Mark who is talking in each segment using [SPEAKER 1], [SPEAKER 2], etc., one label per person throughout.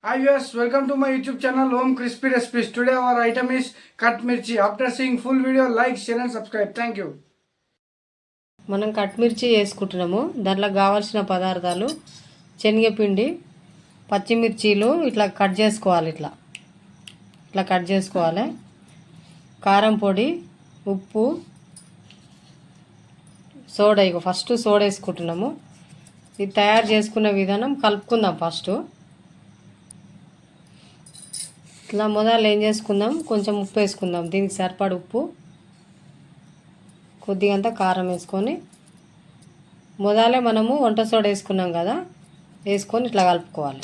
[SPEAKER 1] Hi viewers, welcome to my YouTube channel Home Crispy Recipes. Today our item is cut mirchi. After seeing full video, like, share and subscribe. Thank you.
[SPEAKER 2] మనం cut మిర్చి చేసుకుంటున్నాము. దాంట్లో కావాల్సిన పదార్థాలు శనగపిండి, పచ్చిమిర్చీలు ఇట్లా cut చేసుకోవాలి. ఇట్లా కట్ చేసుకోవాలి. కారం పొడి, ఉప్పు, సోడా. First soda వేసుకుంటున్నాము. ఇది తయారు చేసుకున్న విధానం కలుపుకుందాం. ఫస్ట్ ఇట్లా మొదలు ఏం చేసుకుందాం, కొంచెం ఉప్పు వేసుకుందాం. దీనికి సరిపడ ఉప్పు, కొద్దిగంత కారం వేసుకొని మొదలే మనము వంట సోడా వేసుకున్నాం కదా, వేసుకొని ఇట్లా కలుపుకోవాలి.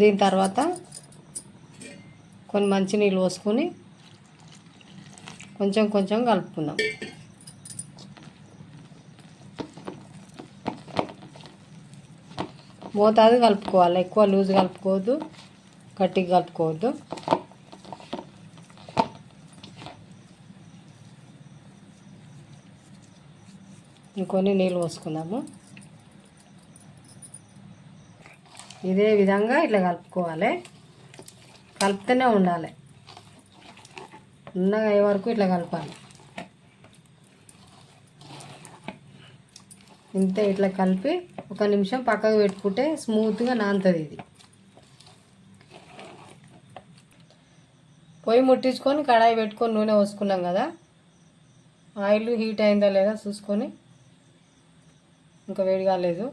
[SPEAKER 2] దీని తర్వాత కొన్ని మంచినీళ్ళు పోసుకొని కొంచెం కొంచెం కలుపుకుందాం. మోతాదు కలుపుకోవాలి. ఎక్కువ లూజ్ కలుపుకోవద్దు, గట్టిగా కలుపుకోవద్దు. ఇంకొన్ని నీళ్ళు పోసుకుందాము. ఇదే విధంగా ఇట్లా కలుపుకోవాలి. కలుపుతూనే ఉండాలి. ఉన్నగా అయ్యే వరకు ఇట్లా కలపాలి. ఇంతే. ఇట్లా కలిపి ఒక నిమిషం పక్కకు పెట్టుకుంటే స్మూత్గా నానుతుంది. ఇది పొయ్యి ముట్టించుకొని కడాయి పెట్టుకొని నూనె పోసుకున్నాం కదా, ఆయిల్ హీట్ అయిందా లేదా చూసుకొని, ఇంకా వేడి కాలేదు,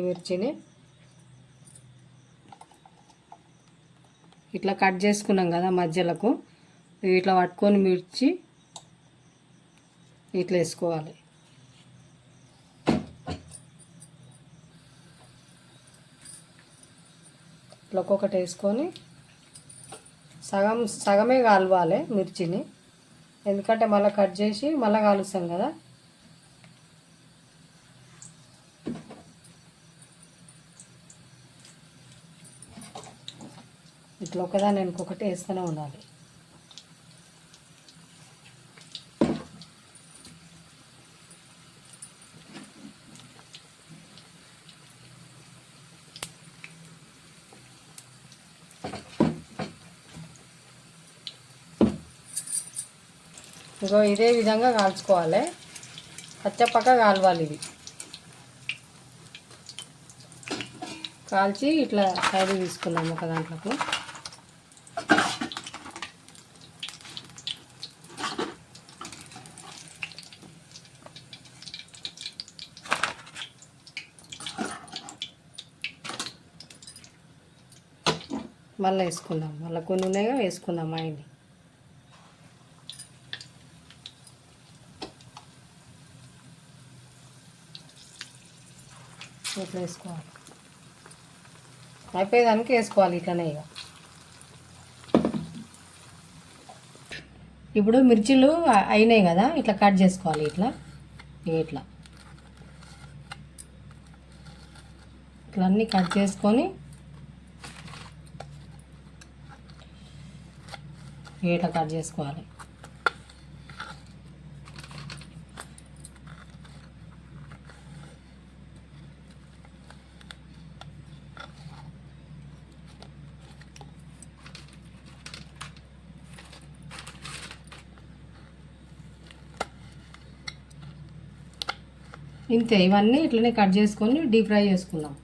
[SPEAKER 2] మిర్చిని ఇట్లా కట్ చేసుకున్నాం కదా మధ్యలకు, ఇట్లా పట్టుకొని మిర్చి ఇట్లా వేసుకోవాలి. ఇట్లా ఒక్కొక్కటి వేసుకొని సగమే కాలవాలి మిర్చిని, ఎందుకంటే మళ్ళీ కట్ చేసి మళ్ళీ కాలుస్తాం కదా. ఇట్లా ఒకదాన్ని ఇంకొకటి వేస్తూనే ఉండాలి. ఇదే విధంగా కాల్చుకోవాలి. పచ్చపక్క కాలవాలి. ఇవి కాల్చి ఇట్లా సైడ్ తీసుకున్నాము ఒక దాంట్లోకి. మళ్ళీ వేసుకుందాం. మళ్ళీ కొన్ని ఉన్నాయిగా వేసుకుందాం. ఆయిల్ ఇట్లా వేసుకోవాలి. అయిపోయేదానికి వేసుకోవాలి ఇట్లనే. ఇప్పుడు మిర్చీలు అయినాయి కదా, ఇట్లా కట్ చేసుకోవాలి. ఇట్లా ఇట్లా ఇట్లా అన్నీ కట్ చేసుకొని ఇట్లా కట్ చేసుకోవాలి. ఇంతే. ఇవన్నీ ఇట్లనే కట్ చేసుకొని డీప్ ఫ్రై చేసుకుందాం.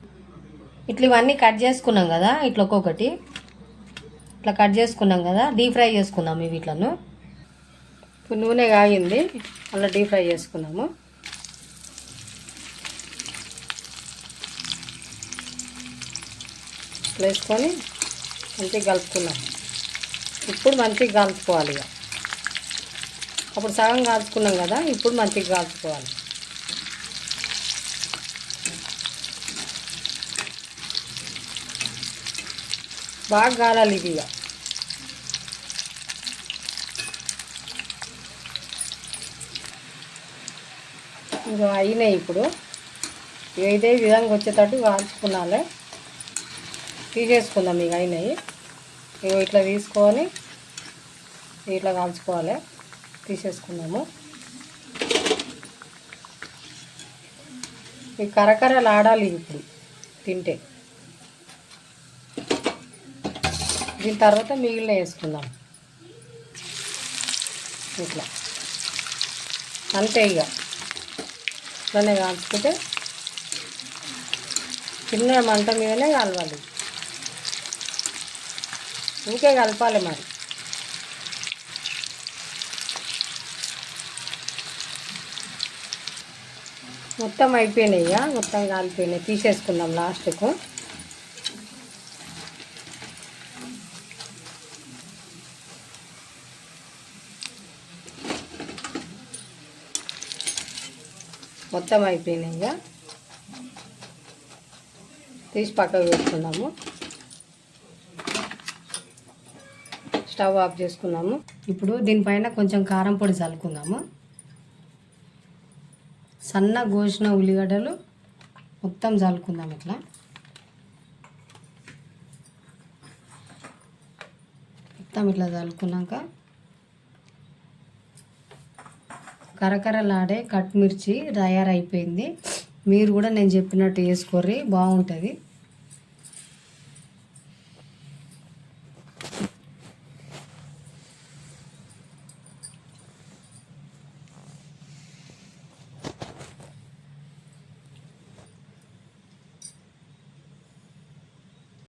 [SPEAKER 2] ఇట్లా ఇవన్నీ కట్ చేసుకున్నాం కదా, ఇట్లా ఒక్కొక్కటి ఇట్లా కట్ చేసుకున్నాం కదా, డీప్ ఫ్రై చేసుకుందాం. ఇవి ఇట్లను ఇప్పుడు నూనె కాగింది, అలా డీప్ ఫ్రై చేసుకున్నాము. ఇట్లా వేసుకొని మంచిగా కలుపుకున్నాం. ఇప్పుడు మంచిగా కలుపుకోవాలి. అప్పుడు సగం కాల్చుకున్నాం కదా, ఇప్పుడు మంచిగా కాల్చుకోవాలి. బాగా కాలాలి ఇది. ఇంకా అయినాయి. ఇప్పుడు ఇదే విధంగా వచ్చేటట్టు కాల్చుకున్నాలే. తీసేసుకుందాం ఇక అయినాయి. ఇగో ఇట్లా తీసుకొని ఇట్లా కాల్చుకోవాలి. తీసేసుకుందాము. ఈ కరకరలు ఆడాలి ఇప్పుడు తింటే. దీని తర్వాత మిగిలిన వేసుకుందాం ఇట్లా. అంతే ఇక ఇట్లానే కాల్చుకుంటే చిన్న మంట మీదనే కలవాలి. ఇంకే కలపాలి మరి. మొత్తం అయిపోయినాయి ఇక, మొత్తం కాలిపోయినాయి. తీసేసుకుందాం లాస్ట్కు. మొత్తం అయిపోయినాయి ఇక, తీసి పక్కకు పెట్టుకున్నాము. స్టవ్ ఆఫ్ చేసుకున్నాము. ఇప్పుడు దీనిపైన కొంచెం కారం పొడి చల్లుకుందాము. సన్న కోసిన ఉల్లిగడ్డలు మొత్తం చల్లుకుందాం ఇట్లా. మొత్తం ఇట్లా చల్లుకున్నాక కరకరలాడే కట్ మిర్చి తయారైపోయింది. మీరు కూడా నేను చెప్పినట్టు వేసుకోర్రి, బాగుంటుంది.